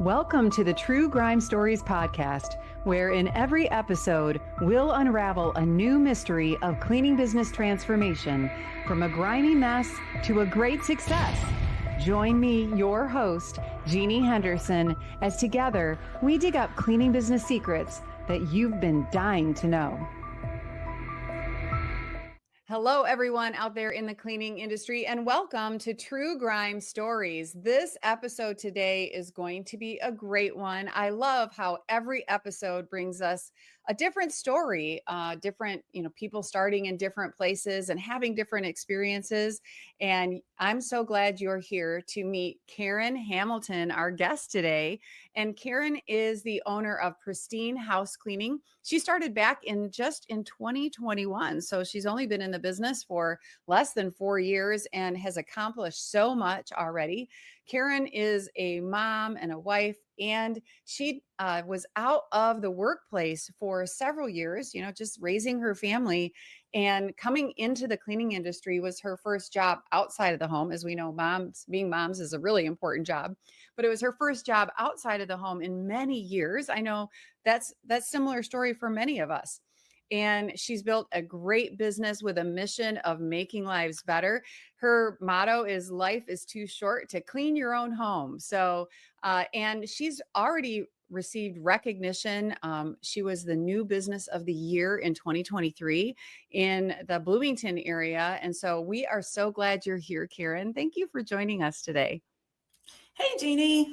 Welcome to the True Grime Stories podcast, where in every episode, we'll unravel a new mystery of cleaning business transformation from a grimy mess to a great success. Join me, your host, Jeannie Henderson, as together we dig up cleaning business secrets that you've been dying to know. Hello, everyone out there in the cleaning industry, and welcome to True Grime Stories. This episode today is going to be a great one. I love how every episode brings us a different story, different, people starting in different places and having different experiences. And I'm so glad you're here to meet Karen Hamilton, our guest today. And Karen is the owner of Pristine House Cleaning. She started back in 2021. So she's only been in the business for less than 4 years and has accomplished so much already. Karen is a mom and a wife, and she was out of the workplace for several years, just raising her family. And coming into the cleaning industry was her first job outside of the home. As we know, being moms is a really important job, but it was her first job outside of the home in many years. I know that's similar story for many of us. And she's built a great business with a mission of making lives better. Her motto is life is too short to clean your own home. So, and she's already received recognition. She was the new business of the year in 2023 in the Bloomington area. And so we are so glad you're here, Karen. Thank you for joining us today. Hey, Jeannie.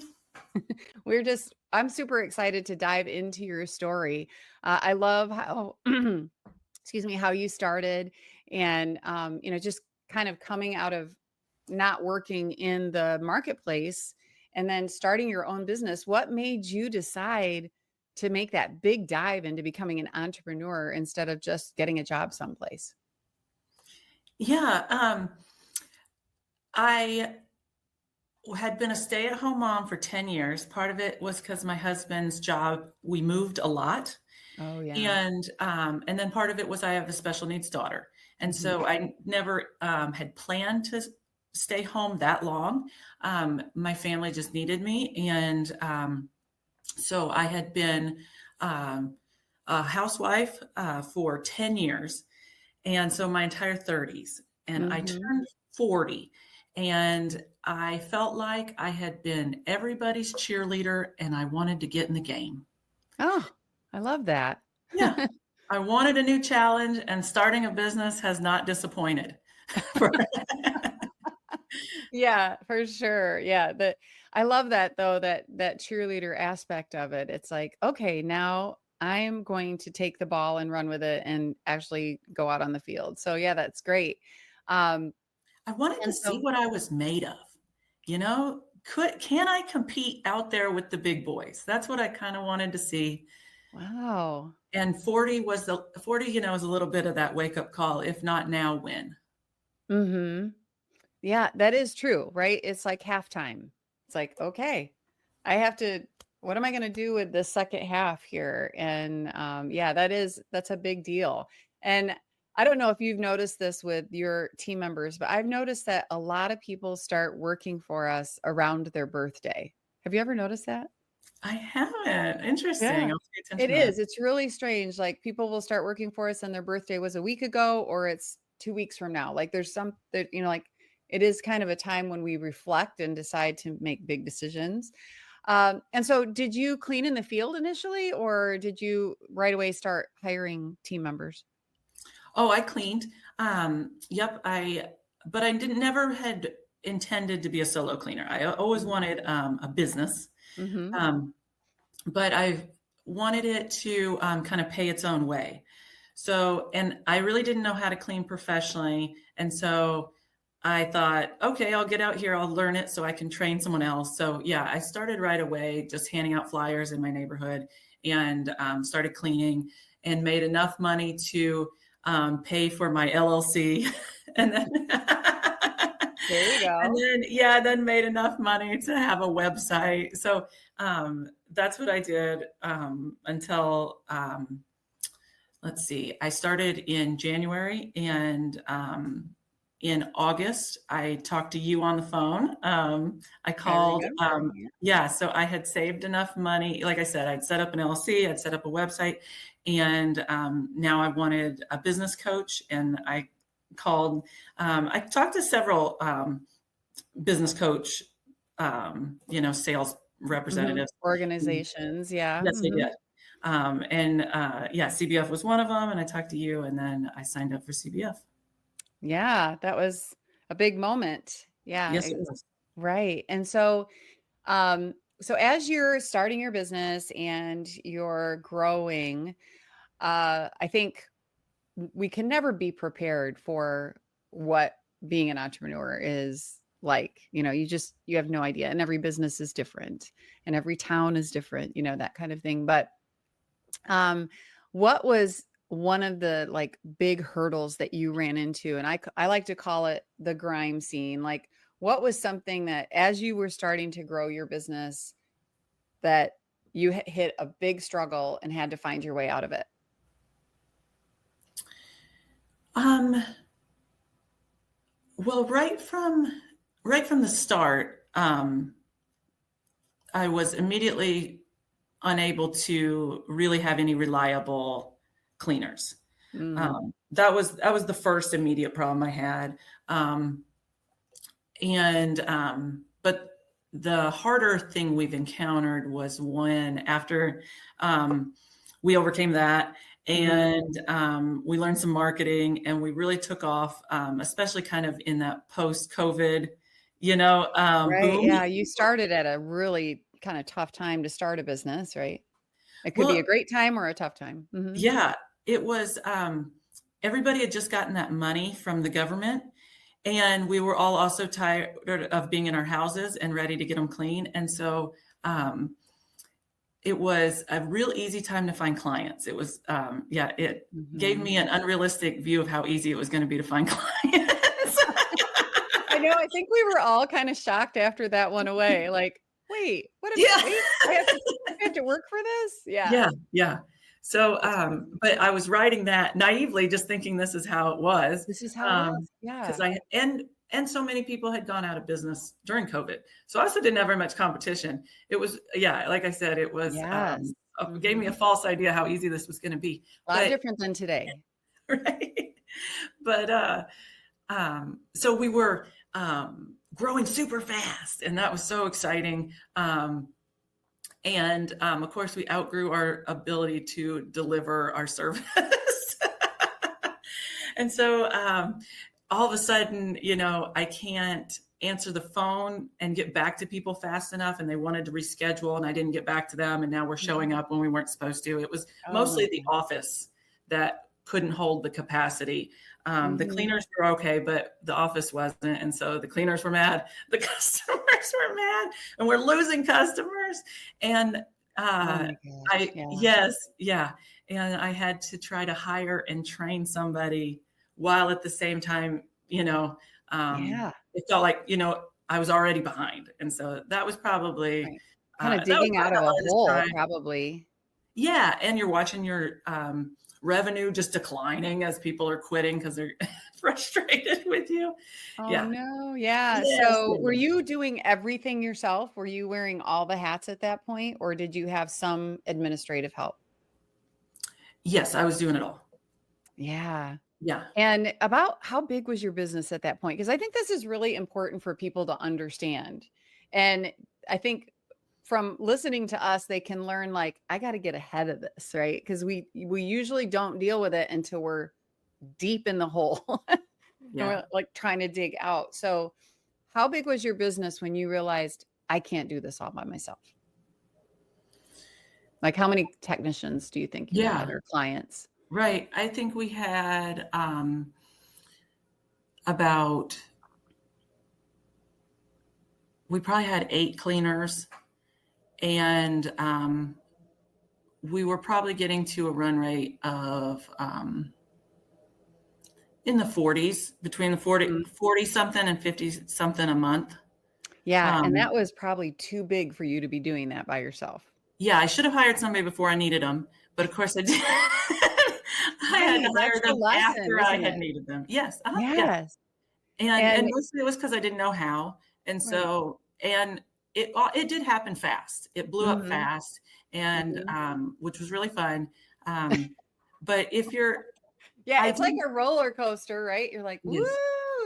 I'm super excited to dive into your story. I love how, how you started and, just kind of coming out of not working in the marketplace and then starting your own business. What made you decide to make that big dive into becoming an entrepreneur instead of just getting a job someplace? Yeah, I had been a stay-at-home mom for 10 years. Part of it was because my husband's job, we moved a lot. Oh, yeah. And then part of it was I have a special needs daughter. And so I never had planned to stay home that long. My family just needed me. And so I had been a housewife for 10 years. And so my entire 30s. And I turned 40. And I felt like I had been everybody's cheerleader and I wanted to get in the game. Oh, I love that. Yeah. I wanted a new challenge, and starting a business has not disappointed. Yeah, for sure. Yeah. I love that though, that cheerleader aspect of it. It's like, okay, now I'm going to take the ball and run with it and actually go out on the field. So yeah, that's great. I wanted to see what I was made of. Can I compete out there with the big boys? That's what I kind of wanted to see. Wow. And 40 is a little bit of that wake up call. If not now, when? Mm-hmm. Yeah, that is true, right? It's like halftime. It's like, okay, what am I going to do with the second half here? And that's a big deal. And I don't know if you've noticed this with your team members, but I've noticed that a lot of people start working for us around their birthday. Have you ever noticed that? I haven't. Interesting. Yeah, I'll pay attention it to that. is. It's really strange. Like people will start working for us and their birthday was a week ago, or it's 2 weeks from now. Like there's some that, like it is kind of a time when we reflect and decide to make big decisions. And so did you clean in the field initially, or did you right away start hiring team members? Oh, I cleaned. Yep. But I never had intended to be a solo cleaner. I always wanted a business, but I wanted it to kind of pay its own way. So, and I really didn't know how to clean professionally. And so I thought, okay, I'll get out here. I'll learn it so I can train someone else. So yeah, I started right away, just handing out flyers in my neighborhood and started cleaning and made enough money to pay for my LLC. And then there you go. And then made enough money to have a website. So that's what I did until, let's see, I started in January, and in August, I talked to you on the phone. I I called, remember. Yeah. yeah, so I had saved enough money. Like I said, I'd set up an LLC, I'd set up a website, and now I wanted a business coach. And I called, I talked to several business coach, sales representatives. Organizations. Yeah. Yes, I did. CBF was one of them, and I talked to you, and then I signed up for CBF. Yeah. That was a big moment. Yeah. Yes, it was. Right. And so as you're starting your business and you're growing, I think we can never be prepared for what being an entrepreneur is like. You have no idea. And every business is different and every town is different, that kind of thing. But what was one of the like big hurdles that you ran into? And I like to call it the grime scene. Like, what was something that as you were starting to grow your business that you hit a big struggle and had to find your way out of it? Well, right from the start, I was immediately unable to really have any reliable cleaners. That was the first immediate problem I had. But the harder thing we've encountered was when after we overcame that, and we learned some marketing, and we really took off, especially kind of in that post-COVID, Right. boom. Yeah. You started at a really kind of tough time to start a business, right? It could be a Well, great time or a tough time. yeah, it was. Everybody had just gotten that money from the government, and we were all also tired of being in our houses and ready to get them clean. And so it was a real easy time to find clients. It was, it gave me an unrealistic view of how easy it was going to be to find clients. I know. I think we were all kind of shocked after that went away. Like, wait, wait, I have to work for this? Yeah. Yeah. So, but I was writing that naively, just thinking this is how it was. This is how it is. Yeah. Because and so many people had gone out of business during COVID. So I also didn't have very much competition. It was, like I said, it was, gave me a false idea how easy this was going to be. A lot different than today. Right. But, so we were, growing super fast, and that was so exciting. And of course, we outgrew our ability to deliver our service. And so all of a sudden, I can't answer the phone and get back to people fast enough. And they wanted to reschedule, and I didn't get back to them. And now we're showing up when we weren't supposed to. It was mostly the office that couldn't hold the capacity. The cleaners were okay, but the office wasn't. And so the cleaners were mad. The customers were mad, and we're losing customers. And and I had to try to hire and train somebody while at the same time, it felt like, I was already behind. And so that was probably kind of digging out of a hole, probably. Yeah. And you're watching your revenue just declining as people are quitting because they're frustrated with you. Oh, no. Yeah. Yes. So were you doing everything yourself? Were you wearing all the hats at that point, or did you have some administrative help? Yes, I was doing it all. Yeah. Yeah. And about how big was your business at that point? Because I think this is really important for people to understand. And I think from listening to us, they can learn, like, I got to get ahead of this, right? Because we usually don't deal with it until we're deep in the hole. Yeah. We're like trying to dig out. So how big was your business when you realized I can't do this all by myself? Like, how many technicians do you think you had, or clients? Right. I think we had we probably had 8 cleaners, and we were probably getting to a run rate of in the 40s, between the 40 something and 50 something a month. Yeah. And that was probably too big for you to be doing that by yourself. Yeah. I should have hired somebody before I needed them, but of course I did. I had to hire them after I had needed them. Yes. Yes. And And mostly it was because I didn't know how, and right. so and it did happen fast. It blew up Mhm. fast, and, Mhm. which was really fun, but if you're Yeah, I it's like didn't a roller coaster, right? You're like, "Woo, Yes.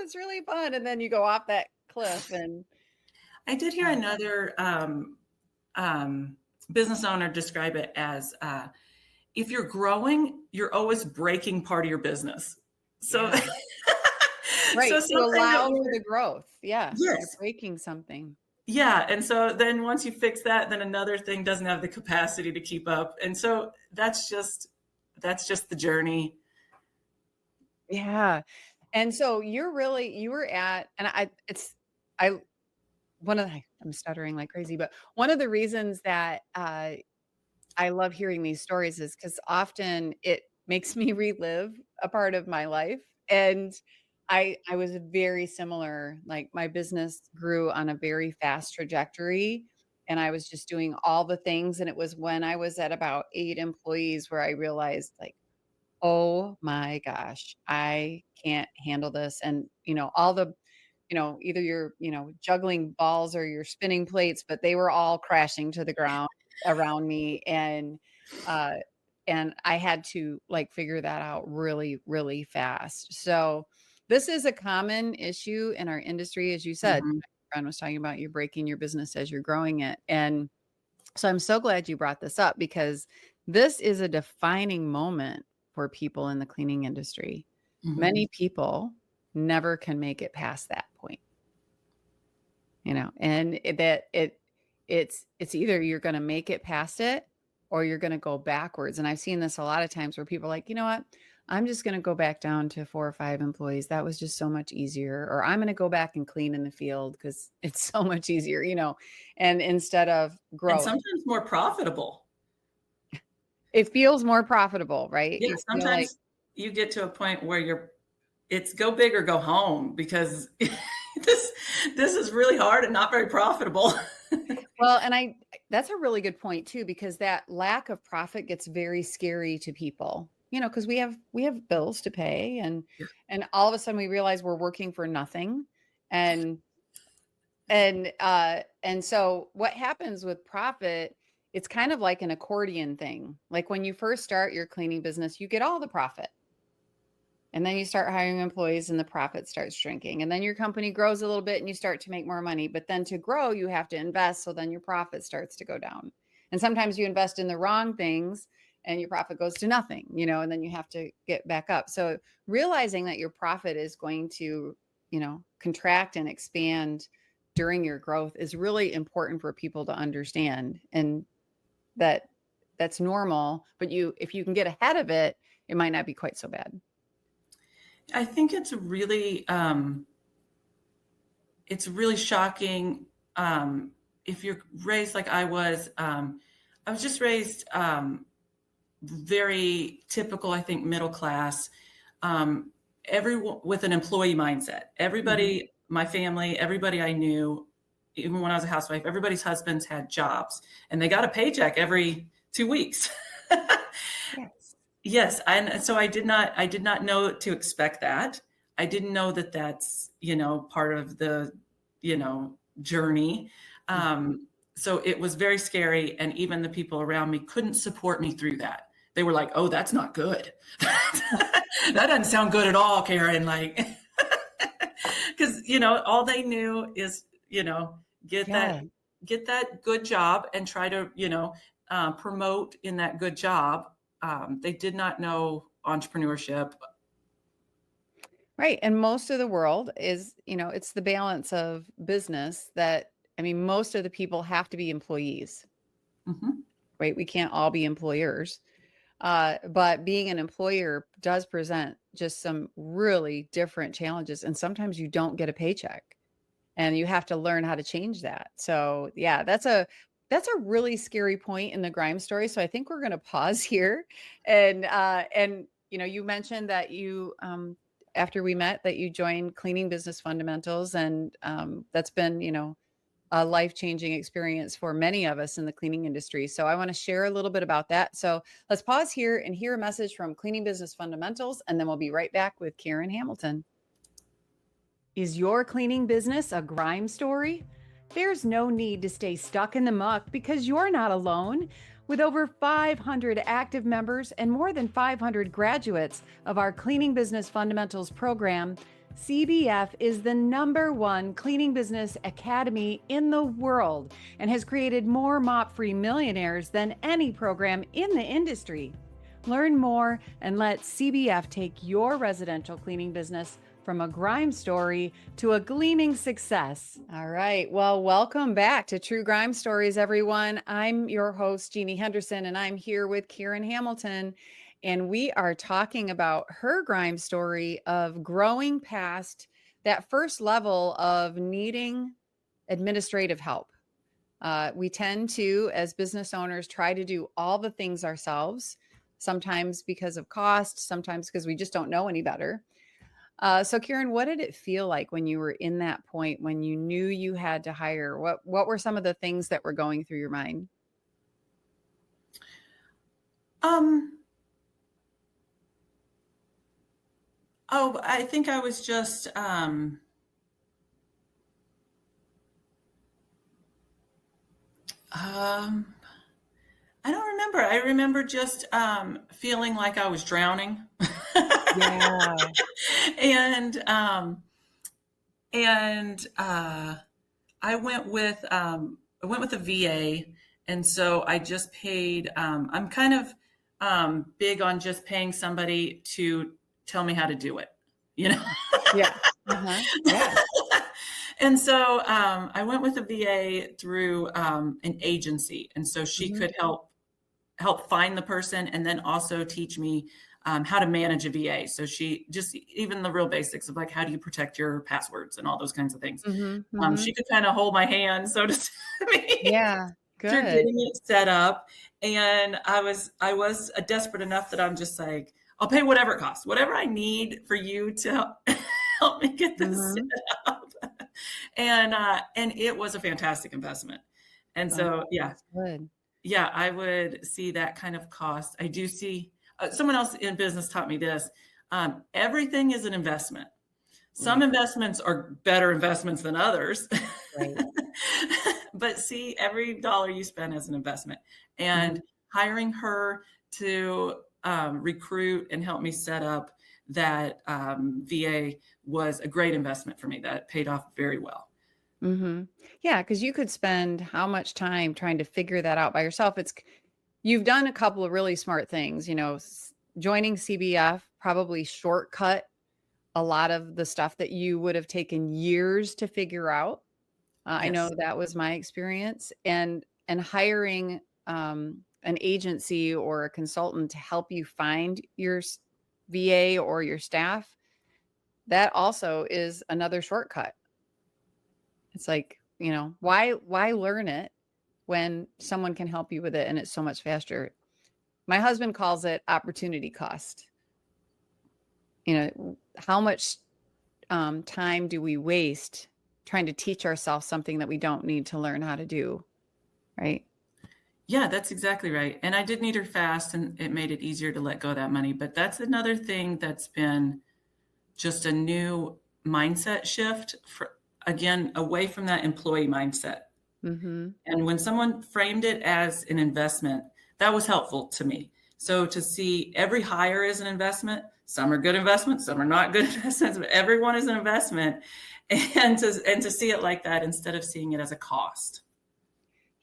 it's really fun," and then you go off that cliff and I did hear uh, another, um, business owner describe it as, if you're growing, you're always breaking part of your business. So yeah. so Right, to something that allow for we're the growth. Yeah, you're Yes. breaking something. Yeah, and so then once you fix that, then another thing doesn't have the capacity to keep up, and so that's just the journey. Yeah. And so you were at and I one of the I'm stuttering like crazy, but one of the reasons that, I love hearing these stories is because often it makes me relive a part of my life, and I was very similar, like, my business grew on a very fast trajectory, and I was just doing all the things, and it was when I was at about 8 employees where I realized, like, "Oh my gosh, I can't handle this," and, all the either you're, juggling balls or you're spinning plates, but they were all crashing to the ground around me, uh, and I had to, like, figure that out really, really fast. So, this is a common issue in our industry, as you said. Mhm, My friend was talking about you breaking your business as you're growing it, and so I'm so glad you brought this up because this is a defining moment for people in the cleaning industry. mhm. Many people never can make it past that point, and it's either you're gonna make it past it or you're gonna go backwards, and I've seen this a lot of times where people are like, "You know what? I'm just gonna go back down to 4 or 5 employees. That was just so much easier," or, "I'm gonna go back and clean in the field because it's so much easier," and instead of And growth. sometimes more profitable. It feels more profitable, right? Yeah, You feel like sometimes you get to a point where it's go big or go home because this this is really hard and not very profitable. well, and that's a really good point too, because that lack of profit gets very scary to people, because we have bills to pay and all of a sudden we realize we're working for nothing. And and so what happens with profit, it's kind of like an accordion thing. Like when you first start your cleaning business, you get all the profit. And then you start hiring employees and the profit starts shrinking. And then your company grows a little bit and you start to make more money. But then to grow, you have to invest. So then your profit starts to go down. And sometimes you invest in the wrong things and your profit goes to nothing, and then you have to get back up. So realizing that your profit is going to, contract and expand during your growth is really important for people to understand. And that that's normal. But if you can get ahead of it, it might not be quite so bad. I think it's really shocking, if you're raised like I was just raised, very typical, I think, middle class, everyone with an employee mindset. Mhm. Everybody, my family, everybody I knew, even when I was a housewife, everybody's husbands had jobs and they got a paycheck every 2 weeks. Yes. Yes, and so I did not know to expect that. I didn't know that that's, part of the, journey. Mhm. So it was very scary, and even the people around me couldn't support me through that. They were like, "Oh, that's not good. That doesn't sound good at all, Karen." Like, because all they knew is, get that Yeah. get that good job and try to, promote in that good job. They did not know entrepreneurship. Right, and most of the world is, it's the balance of business that I mean, most of the people have to be employees, Mhm. right? We can't all be employers. But being an employer does present just some really different challenges, and sometimes you don't get a paycheck, and you have to learn how to change that. So, yeah, that's a really scary point in the Grime story. So I think we're going to pause here, and you mentioned that you after we met that you joined Cleaning Business Fundamentals, and that's been a life-changing experience for many of us in the cleaning industry. So I want to share a little bit about that. So let's pause here and hear a message from Cleaning Business Fundamentals, and then we'll be right back with Karen Hamilton. Is your cleaning business a grime story? There's no need to stay stuck in the muck because you're not alone. With over 500 active members and more than 500 graduates of our Cleaning Business Fundamentals program, CBF is the #1 cleaning business academy in the world and has created more mop-free millionaires than any program in the industry. Learn more and let CBF take your residential cleaning business from a grime story to a gleaming success. All right. Well, welcome back to True Grime Stories, everyone. I'm your host, Jeannie Henderson, and I'm here with Kieran Hamilton. And we are talking about her grime story of growing past that first level of needing administrative help. We tend to, as business owners, try to do all the things ourselves, sometimes because of cost, sometimes because we just don't know any better. So Kieran, what did it feel like when you were in that point when you knew you had to hire? What were some of the things that were going through your mind? I think I was just I don't remember. I remember just feeling like I was drowning. Yeah. and I went with a VA, and so I just paid. I'm kind of big on just paying somebody to tell me how to do it. You know. Yeah. Uh-huh. Yeah. And so I went with a VA through an agency, and so she could help find the person, and then also teach me how to manage a VA. So she just, even the real basics of like, how do you protect your passwords and all those kinds of things. She could kind of hold my hand, so to speak. Yeah. Good. Through getting it set up. And I was desperate enough that I'm just like, I'll pay whatever it costs, whatever I need for you to help me get this set up. And it was a fantastic investment. And so, That's good. yeah, I would see that kind of cost. I do see someone else in business taught me this. Everything is an investment. Some investments are better investments than others. Right. But see every dollar you spend as an investment. And hiring her to recruit and help me set up that VA was a great investment for me. That paid off very well. Yeah, because you could spend how much time trying to figure that out by yourself. You've done a couple of really smart things, joining CBF probably shortcut a lot of the stuff that you would have taken years to figure out. I know that was my experience, and hiring an agency or a consultant to help you find your VA or your staff, that also is another shortcut. It's like, why learn it when someone can help you with it and it's so much faster? My husband calls it opportunity cost. How much time do we waste trying to teach ourselves something that we don't need to learn how to do, right? Yeah, that's exactly right. And I did need her fast, and it made it easier to let go of that money. But that's another thing that's been just a new mindset shift, again, away from that employee mindset. And when someone framed it as an investment, that was helpful to me. So to see every hire as an investment, some are good investments, some are not good investments, but everyone is an investment. And to see it like that instead of seeing it as a cost.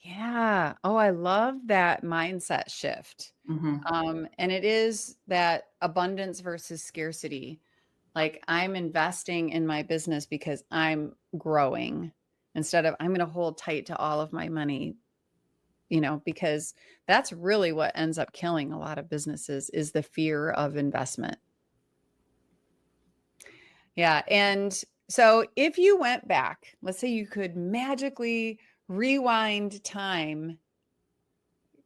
Yeah. Oh, I love that mindset shift. And it is that abundance versus scarcity. Like, I'm investing in my business because I'm growing, instead of I'm going to hold tight to all of my money, because that's really what ends up killing a lot of businesses, is the fear of investment. Yeah. And so if you went back, let's say you could magically rewind time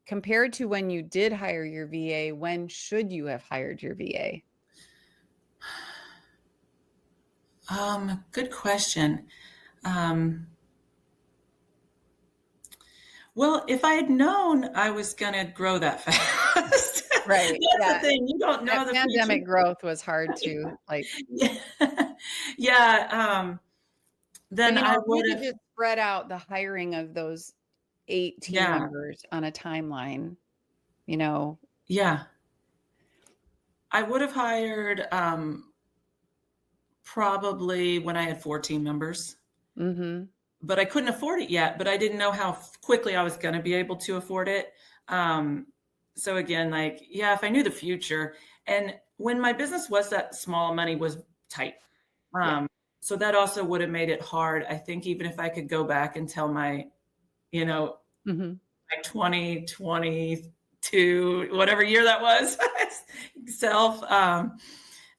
compared to when you did hire your VA, when should you have hired your VA? Good question. Well, if I had known I was going to grow that fast, right? That's the thing. You don't know the pandemic growth was hard to like. Yeah. Then But I if you would could have, just spread out the hiring of those 8 team yeah, members on a timeline, you know. yeah. I would have hired probably when I had 4 team members, Mhm. but I couldn't afford it yet, but I didn't know how quickly I was going to be able to afford it. Um, so again, like, yeah, if I knew the future, and when my business was that small, money was tight. Yeah. So that also would have made it hard. I think even if I could go back and tell my, you know, Mhm. my 2022, whatever year that was, self,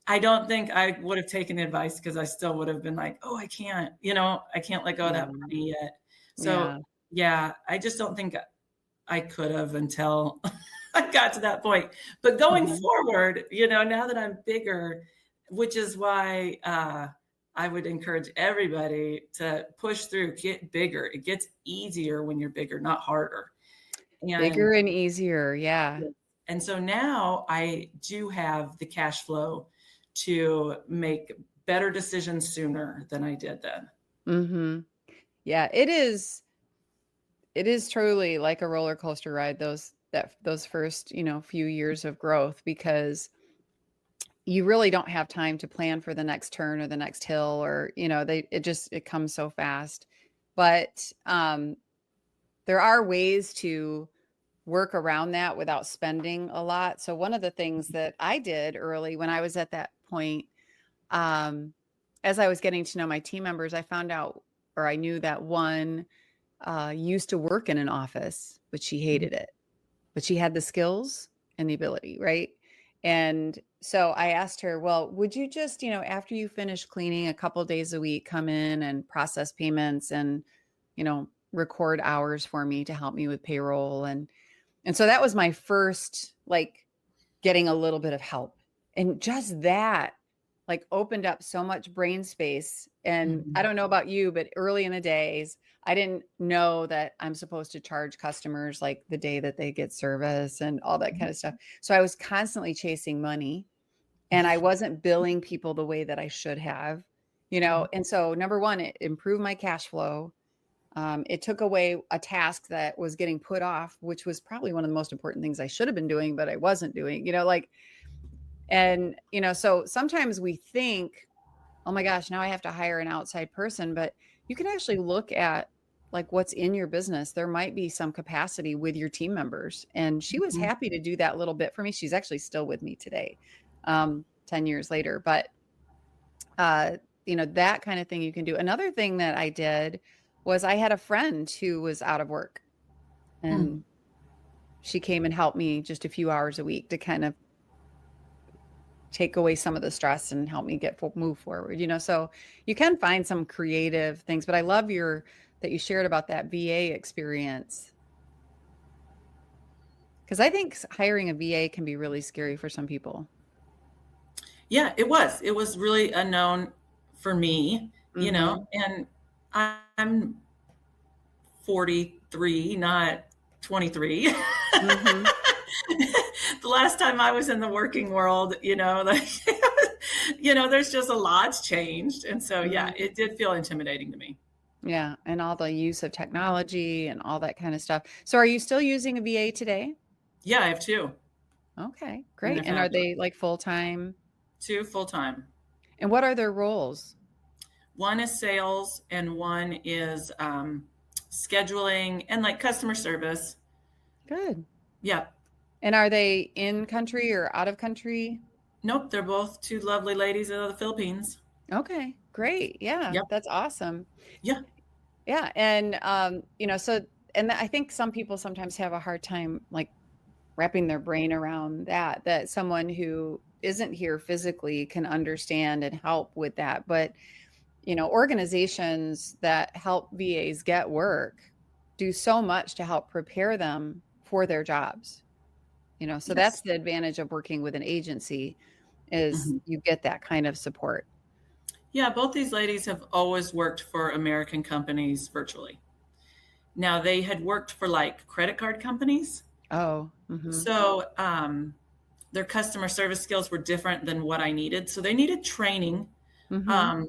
I don't think I would have taken advice because I still would have been like, oh, I can't let go of Yeah. that money yet. So Yeah. yeah, I just don't think I could have until I got to that point. But going Mhm. forward, now that I'm bigger, which is why I would encourage everybody to push through, get bigger. It gets easier when you're bigger, not harder. And Bigger and easier, yeah. and so now I do have the cash flow to make better decisions sooner than I did then. Mhm. Yeah, it is truly like a roller coaster ride, those first, few years of growth, because you really don't have time to plan for the next turn or the next hill, or, it comes so fast. But there are ways to work around that without spending a lot. So one of the things that I did early when I was at that point, um, as I was getting to know my team members, I found out, or I knew that one used to work in an office, but she hated it. But she had the skills and the ability, right? And so I asked her, well, would you just, after you finish cleaning a couple days a week, come in and process payments and, record hours for me to help me with payroll? And so that was my first, like, getting a little bit of help. And just that, like, opened up so much brain space. And I Mhm. don't know about you, but early in the days, I didn't know that I'm supposed to charge customers like the day that they get service and all that kind of stuff. So I was constantly chasing money, and I wasn't billing people the way that I should have, Mhm. and so number one, it improved my cash flow. It took away a task that was getting put off, which was probably one of the most important things I should have been doing, but I wasn't doing, like, and, so sometimes we think, oh my gosh, now I have to hire an outside person, but you can actually look at, like, what's in your business. There might be some capacity with your team members. And she was Mhm. happy to do that little bit for me. She's actually still with me today, 10 years later. But, uh, that kind of thing you can do. Another thing that I did was I had a friend who was out of work, Mm. and she came and helped me just a few hours a week to kind of take away some of the stress and help me move forward, so you can find some creative things. But I love that you shared about that VA experience, because I think hiring a VA can be really scary for some people. Yeah, it was. It was really unknown for me, Mm-hmm. and I'm 43, not 23. Mm-hmm. The last time I was in the working world, like, there's just a lot's changed. And so, yeah, Mm-hmm. it did feel intimidating to me. Yeah, and all the use of technology and all that kind of stuff. So are you still using a VA today? Yeah, I have two, Okay, and great. they're And are fabulous. they like full time? Two full time. And what are their roles? One is sales, and one is scheduling and like customer service. Good. Yeah. And are they in country or out of country? Nope, they're both two lovely ladies out of the Philippines. Okay, great. Yeah, Yep. that's awesome. Yeah. Yeah, and, so, and I think some people sometimes have a hard time, like, wrapping their brain around that someone who isn't here physically can understand and help with that. But, organizations that help VAs get work do so much to help prepare them for their jobs, so that's Yes. the advantage of working with an agency, is Mhm. you get that kind of support. Yeah, both these ladies have always worked for American companies virtually. Now they had worked for like credit card companies. Oh, mhm, So their customer service skills were different than what I needed. So they needed training. mhm. Um,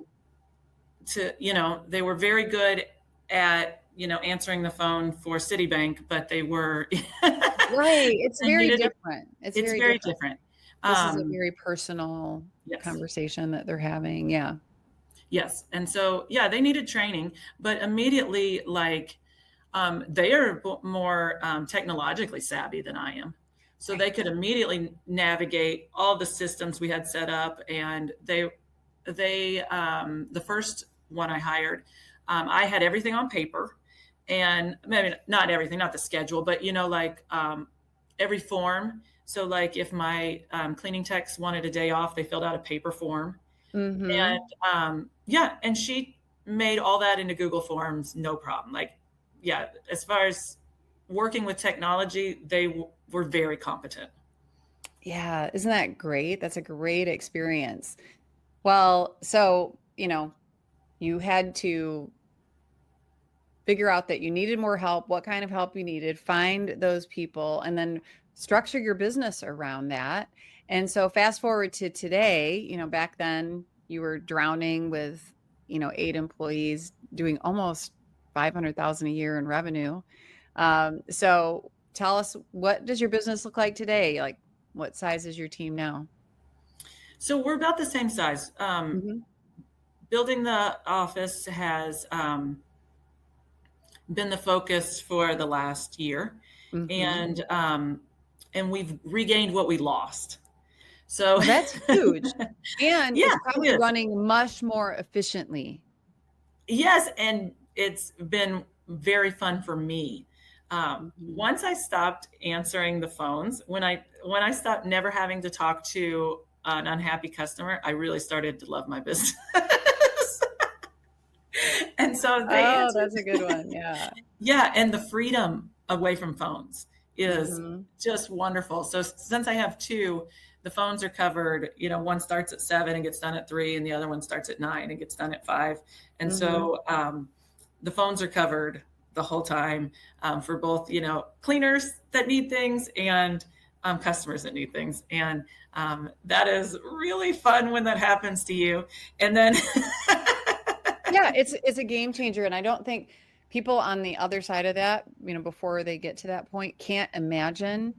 they were very good at, answering the phone for Citibank, but they were, Right. It's they very needed to, different. It's it's very very different. different. This is a very personal Yes. conversation that they're having. Yeah. Yes. And so, yeah, they needed training, but immediately, they are more technologically savvy than I am. So they could immediately navigate all the systems we had set up. And the first one I hired, I had everything on paper, and maybe not everything, not the schedule, but, every form. So like if my cleaning techs wanted a day off, they filled out a paper form. Mm-hmm. And and she made all that into Google Forms, no problem. As far as working with technology, they were very competent. Yeah. Isn't that great? That's a great experience. Well, so, you had to figure out that you needed more help, what kind of help you needed, find those people, and then structure your business around that. And so fast forward to today, back then you were drowning with, 8 employees doing almost 500,000 a year in revenue. So tell us, what does your business look like today? Like, what size is your team now? So we're about the same size. Mhm. Building the office has been the focus for the last year, Mhm. and we've regained what we lost. So Well, that's huge. And yeah, it's it probably is. running much more efficiently. Yes, and it's been very fun for me. Mhm. Once I stopped answering the phones, when I stopped never having to talk to an unhappy customer, I really started to love my business. And so they Oh, answered. that's a good one. Yeah. Yeah, and the freedom away from phones is Mhm. just wonderful. So since I have two, the phones are covered. One starts at 7 and gets done at 3, and the other one starts at 9 and gets done at 5. And Mhm. so the phones are covered the whole time, for both, cleaners that need things and customers that need things. And that is really fun when that happens to you. And then Yeah, it's a game changer, and I don't think people on the other side of that, before they get to that point, can't imagine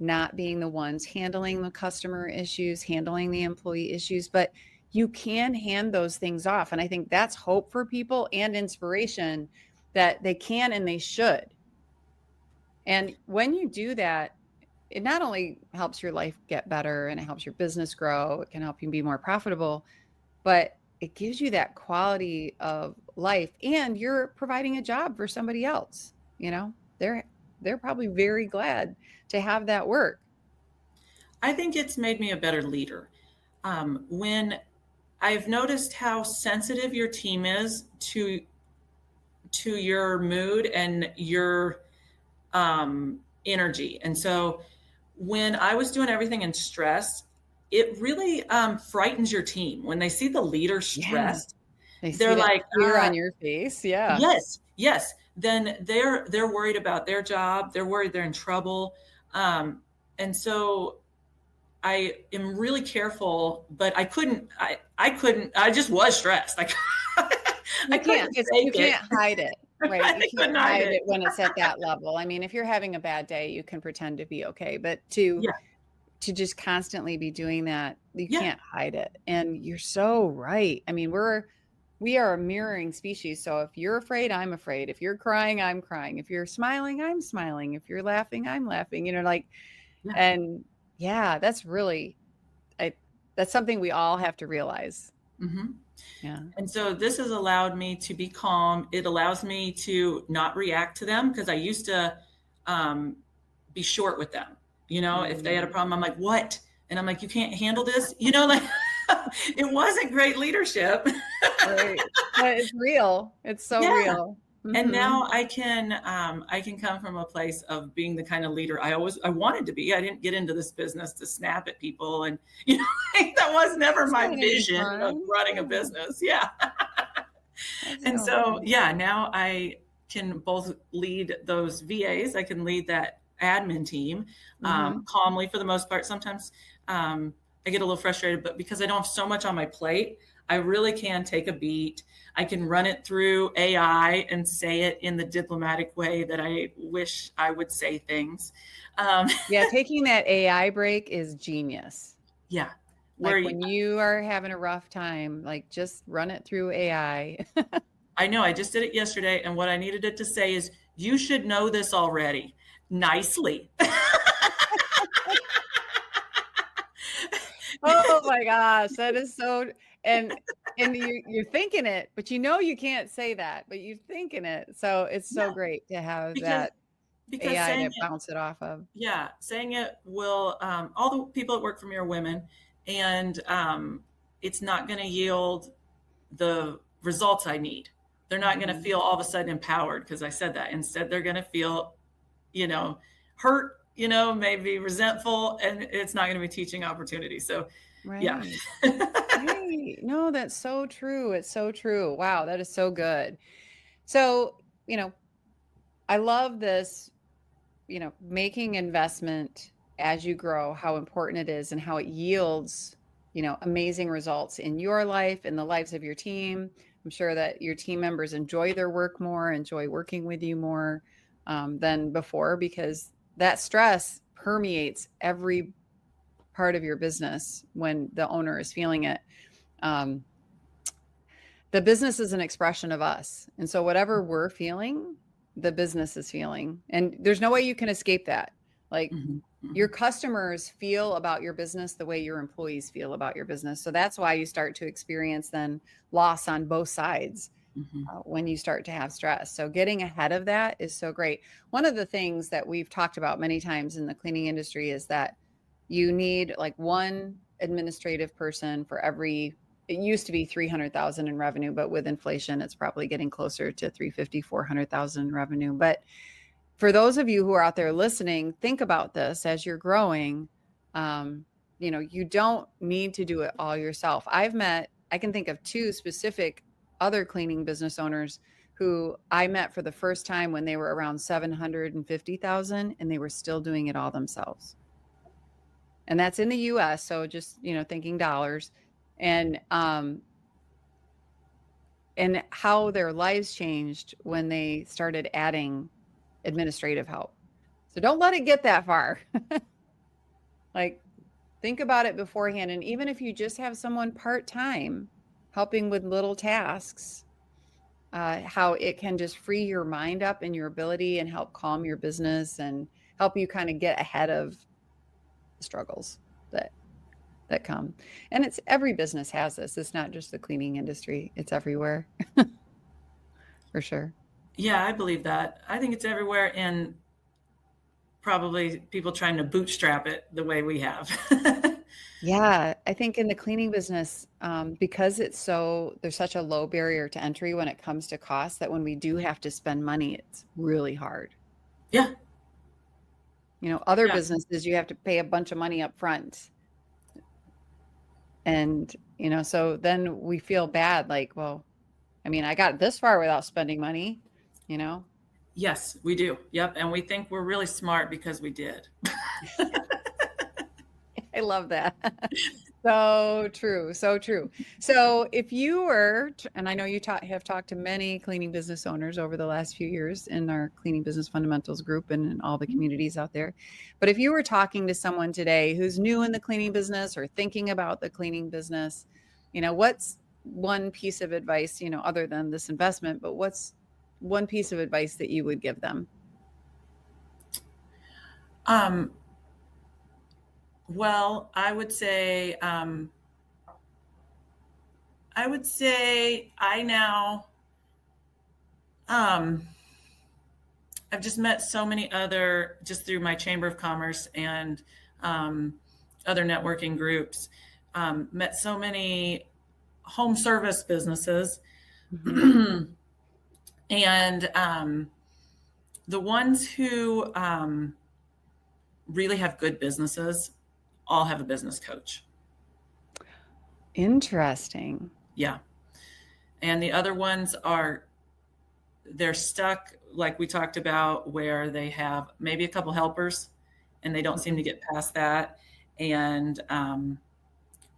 not being the ones handling the customer issues, handling the employee issues, but you can hand those things off. And I think that's hope for people and inspiration that they can and they should. And when you do that, it not only helps your life get better and it helps your business grow, it can help you be more profitable, but it gives you that quality of life, and you're providing a job for somebody else. They're probably very glad to have that work. I think it's made me a better leader. When I've noticed how sensitive your team is to your mood and your energy. And so when I was doing everything in stress, it really frightens your team. When they see the leader Yeah. stressed, They see they're that like, fear on your face. Yeah. yes, yes. Then they're worried about their job. They're worried they're in trouble. And so I am really careful, but I just was stressed. Like I You can't. couldn't You fake it. can't hide it, right? I You can't couldn't hide hide it. it when it's at that level. I mean, if you're having a bad day, you can pretend to be okay, but to just constantly be doing that, you Yeah. can't hide it. And you're so right. I mean, we are a mirroring species. So if you're afraid, I'm afraid. If you're crying, I'm crying. If you're smiling, I'm smiling. If you're laughing, I'm laughing. Yeah. And yeah, I that's something we all have to realize. Hmm. Yeah. And so this has allowed me to be calm. It allows me to not react to them, because I used to um, be short with them. If they had a Mhm. problem, I'm like, what? And I'm like, you can't handle this? Like it wasn't great leadership. Right. But it's real. It's so Yeah. real. And Mhm. now I can come from a place of being the kind of leader I wanted to be. I didn't get into this business to snap at people, and that was never It's my not any vision of fun. running a Yeah. business. Yeah. That's And no so, fun. yeah, now I can both lead those VAs. I can lead that admin team Mhm. calmly for the most part. Sometimes I get a little frustrated, but because I don't have so much on my plate, I really can take a beat. I can run it through AI and say it in the diplomatic way that I wish I would say things. Yeah, taking that AI break is genius. Yeah. Like when you are having a rough time, like just run it through AI. I know, I just did it yesterday, and what I needed it to say is, you should know this already. Nicely. Oh my gosh, that is so, and you're thinking it, but you know you can't say that, but you're thinking it. So it's so Yeah, great to have because that because AI saying to it, bounce it off of. yeah, saying it will, all the people that work for me are women, and it's not going to yield the results I need. They're not going to feel all of a sudden empowered because I said that. Instead, they're going to feel, hurt, maybe resentful, and it's not going to be teaching opportunity. So, yeah. Right. Right. No, that's so true. It's so true. Wow, that is so good. So, I love this, making investment as you grow, how important it is and how it yields, amazing results in your life, in the lives of your team. I'm sure that your team members enjoy their work more, enjoy working with you more than before, because that stress permeates every part of your business when the owner is feeling it. Um, the business is an expression of us. And so whatever we're feeling, the business is feeling. And there's no way you can escape that. Like your customers feel about your business the way your employees feel about your business. So that's why you start to experience then loss on both sides when you start to have stress. So getting ahead of that is so great. One of the things that we've talked about many times in the cleaning industry is that you need like one administrative person for every, it used to be 300,000 in revenue, but with inflation, it's probably getting closer to 350, 400,000 in revenue. But for those of you who are out there listening, think about this as you're growing. You don't need to do it all yourself. I can think of two specific other cleaning business owners who I met for the first time when they were around 750,000 and they were still doing it all themselves. And that's in the US. So just, thinking dollars and how their lives changed when they started adding administrative help. So don't let it get that far. Like think about it beforehand. And even if you just have someone part-time helping with little tasks, how it can just free your mind up and your ability and help calm your business and help you kind of get ahead of the struggles that come. And it's every business has this. It's not just the cleaning industry. It's everywhere. For sure. Yeah, I believe that. I think it's everywhere, and probably people trying to bootstrap it the way we have. Yeah, I think in the cleaning business, because there's such a low barrier to entry when it comes to costs, that when we do have to spend money, it's really hard. Yeah. Other businesses, you have to pay a bunch of money up front. And, so then we feel bad, like, well, I got this far without spending money, Yes, we do. Yep. And we think we're really smart because we did. I love that. So true. So true. So if you were, and I know you have talked to many cleaning business owners over the last few years in our Cleaning Business Fundamentals group and in all the communities out there. But if you were talking to someone today who's new in the cleaning business or thinking about the cleaning business, what's one piece of advice, other than this investment, but what's one piece of advice that you would give them? Well, I would say I now, I've just met so many just through my Chamber of Commerce and other networking groups, met so many home service businesses. Mm-hmm. And the ones who really have good businesses all have a business coach. Interesting. Yeah. And the other ones they're stuck, like we talked about, where they have maybe a couple helpers and they don't seem to get past that. And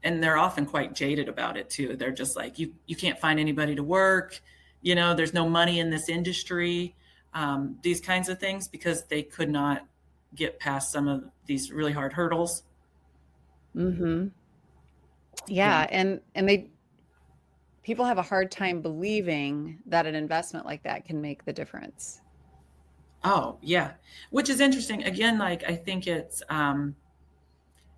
and they're often quite jaded about it too. They're just like, you can't find anybody to work, there's no money in this industry, these kinds of things, because they could not get past some of these really hard hurdles. Mm-hmm. Yeah. And people have a hard time believing that an investment like that can make the difference. Oh, yeah. Which is interesting. Again, like, I think it's a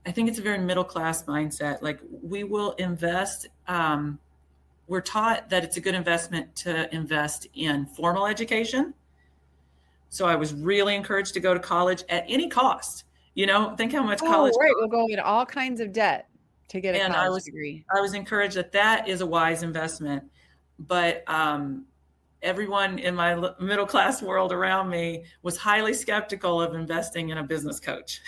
very middle class mindset. Like, we will invest. We're taught that it's a good investment to invest in formal education. So I was really encouraged to go to college at any cost. Think how much college. Right. We'll go into all kinds of debt to get a And college degree. I was encouraged that is a wise investment. But everyone in my middle class world around me was highly skeptical of investing in a business coach.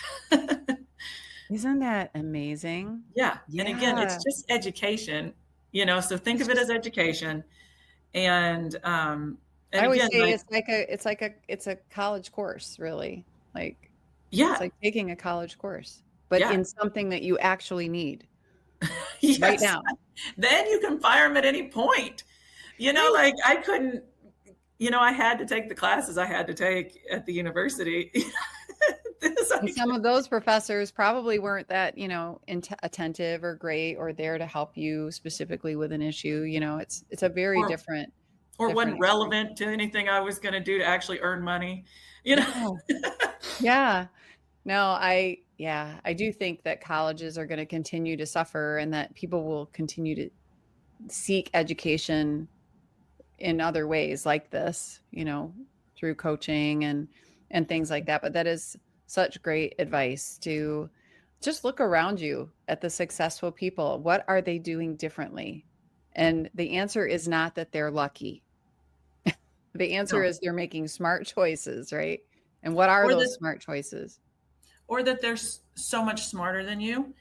Isn't that amazing? Yeah. And again, it's just education, so think of it as education. And I always say it's a college course, really. Like, yeah, it's like taking a college course, but in something that you actually need yes. right now. Then you can fire them at any point. Like, I couldn't, I had to take the classes I had to take at the university. And some of those professors probably weren't that, attentive or great or there to help you specifically with an issue. It's a very different. Or wasn't relevant to anything I was going to do to actually earn money, Yeah. No, I do think that colleges are going to continue to suffer and that people will continue to seek education in other ways like this, through coaching and things like that. But that is such great advice to just look around you at the successful people. What are they doing differently? And the answer is not that they're lucky. The answer is they're making smart choices, right? And what are those smart choices? Or that they're so much smarter than you,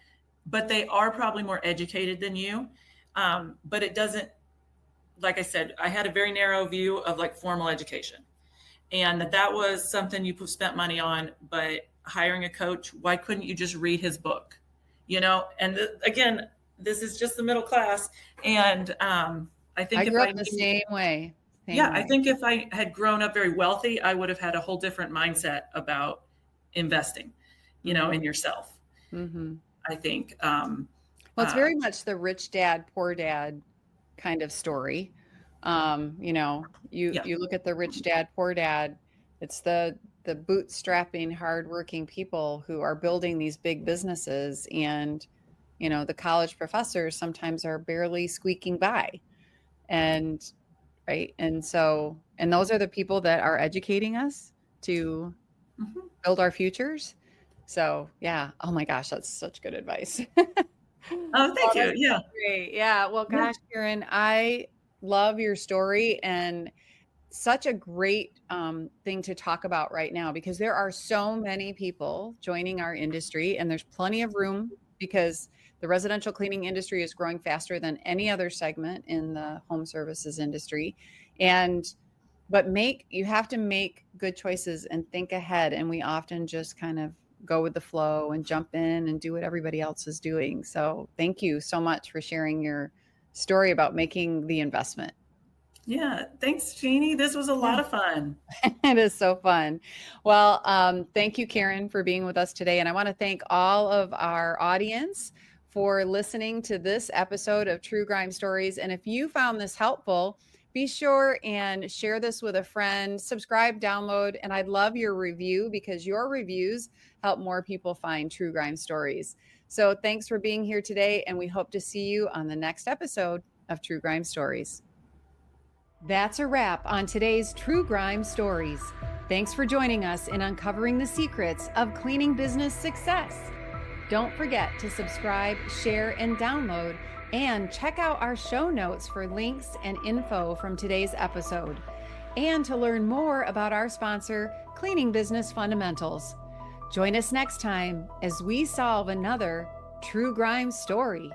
but they are probably more educated than you. But it doesn't, like I said, I had a very narrow view of like formal education, and that was something you spent money on. But hiring a coach, why couldn't you just read his book? And again, this is just the middle class. And I think I grew up the same way. I think if I had grown up very wealthy, I would have had a whole different mindset about investing, in yourself. Mm-hmm. I think. Well, it's very much the rich dad, poor dad kind of story. You look at the rich dad, poor dad. It's the bootstrapping, hardworking people who are building these big businesses, and the college professors sometimes are barely squeaking by, and right, and those are the people that are educating us to build our futures. So yeah, oh my gosh, that's such good advice. Oh, thank you. Yeah. Great. Yeah. Well, gosh, Karen, I love your story, and such a great thing to talk about right now, because there are so many people joining our industry, and there's plenty of room because the residential cleaning industry is growing faster than any other segment in the home services industry. But you have to make good choices and think ahead. And we often just kind of go with the flow and jump in and do what everybody else is doing. So thank you so much for sharing your story about making the investment. Yeah. Thanks, Jeannie. This was a lot of fun. It is so fun. Well, thank you, Karen, for being with us today. And I want to thank all of our audience for listening to this episode of True Grime Stories. And if you found this helpful, be sure and share this with a friend, subscribe, download, and I'd love your review, because your reviews help more people find True Grime Stories. So thanks for being here today, and we hope to see you on the next episode of True Grime Stories. That's a wrap on today's True Grime Stories. Thanks for joining us in uncovering the secrets of cleaning business success. Don't forget to subscribe, share, and download, and check out our show notes for links and info from today's episode, and to learn more about our sponsor, Cleaning Business Fundamentals. Join us next time as we solve another True Grime story.